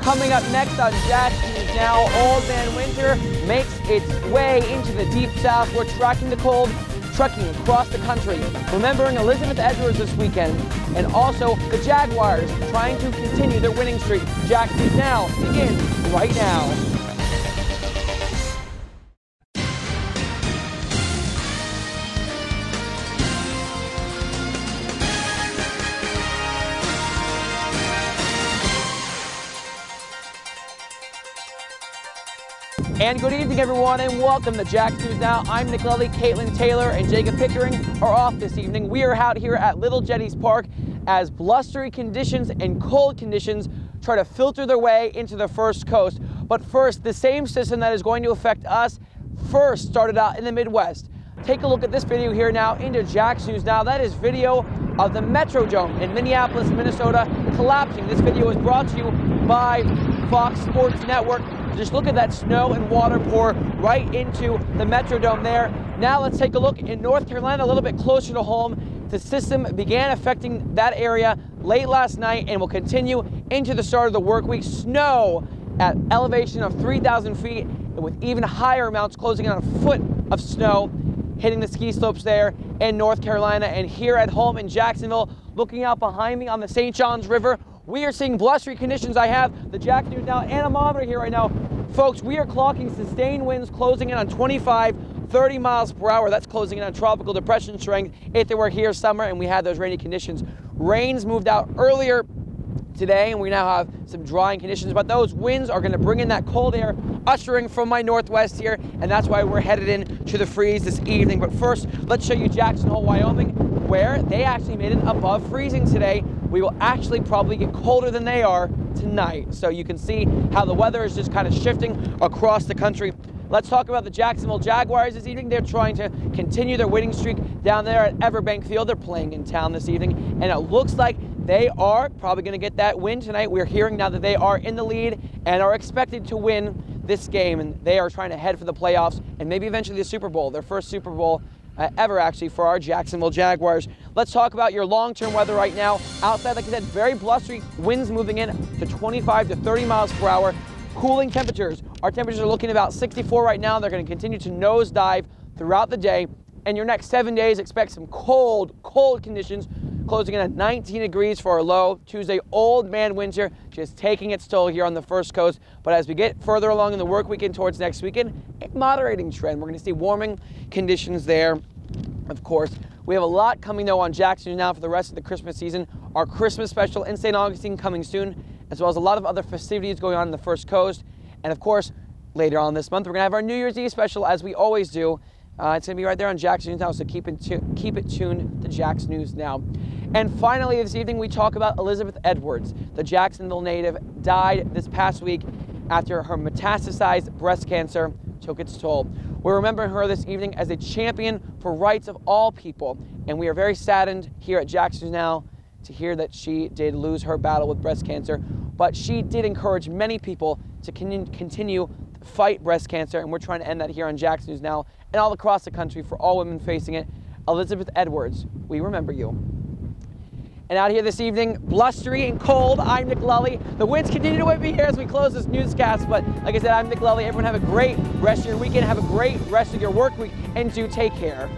Coming up next on Jax News Now, Old Man Winter makes its way into the deep south. We're tracking the cold, trucking across the country, remembering Elizabeth Edwards this weekend, and also the Jaguars trying to continue their winning streak. Jax News Now begins right now. And good evening, everyone, and welcome to Jax News Now. I'm Nick Lulli, Caitlin Taylor, and Jacob Pickering are off this evening. We are out here at Little Jetties Park as blustery conditions and cold conditions try to filter their way into the First Coast. But first, the same system that is going to affect us first started out in the Midwest. Take a look at this video here now into Jax News Now. That is video of the Metrodome in Minneapolis, Minnesota collapsing. This video is brought to you by Fox Sports Network. Just look at that snow and water pour right into the Metrodome there. Now let's take a look in North Carolina, a little bit closer to home. The system began affecting that area late last night and will continue into the start of the work week. Snow at elevation of 3,000 feet and with even higher amounts closing on a foot of snow hitting the ski slopes there in North Carolina. And here at home in Jacksonville, looking out behind me on the St. Johns River, we are seeing blustery conditions. I have the Jax News Now anemometer here right now. Folks, we are clocking sustained winds closing in on 25, 30 miles per hour. That's closing in on tropical depression strength if they were here summer and we had those rainy conditions. Rains moved out earlier today and we now have some drying conditions, but those winds are going to bring in that cold air ushering from my northwest here, and that's why we're headed in to the freeze this evening. But first, let's show you Jackson Hole, Wyoming, where they actually made it above freezing today. We will actually probably get colder than they are tonight. So you can see how the weather is just kind of shifting across the country. Let's talk about the Jacksonville Jaguars this evening. They're trying to continue their winning streak down there at Everbank Field. They're playing in town this evening, and it looks like they are probably going to get that win tonight. We're hearing now that they are in the lead and are expected to win this game, and they are trying to head for the playoffs and maybe eventually the Super Bowl, their first Super Bowl ever actually for our Jacksonville Jaguars. Let's talk about your long-term weather right now. Outside, like I said, very blustery, winds moving in to 25 to 30 miles per hour. Cooling temperatures. Our temperatures are looking about 64 right now. They're going to continue to nosedive throughout the day. And your next 7 days, expect some cold conditions, closing in at 19 degrees for our low. Tuesday, Old Man Winter just taking its toll here on the First Coast. But as we get further along in the work weekend towards next weekend, a moderating trend. We're going to see warming conditions there, of course. We have a lot coming, though, on Jax News Now for the rest of the Christmas season. Our Christmas special in St. Augustine coming soon, as well as a lot of other festivities going on in the First Coast. And, of course, later on this month, we're going to have our New Year's Eve special, as we always do. It's going to be right there on Jax News Now, so keep it tuned to Jax News Now. And finally, this evening, we talk about Elizabeth Edwards. The Jacksonville native died this past week after her metastasized breast cancer took its toll. We're remembering her this evening as a champion for rights of all people, and we are very saddened here at Jax News Now to hear that she did lose her battle with breast cancer, but she did encourage many people to continue to fight breast cancer, and we're trying to end that here on Jax News Now and all across the country for all women facing it. Elizabeth Edwards, we remember you. And out here this evening, blustery and cold, I'm Nick Lulli. The winds continue to whip me here as we close this newscast, but like I said, I'm Nick Lulli. Everyone have a great rest of your weekend, have a great rest of your work week, and do take care.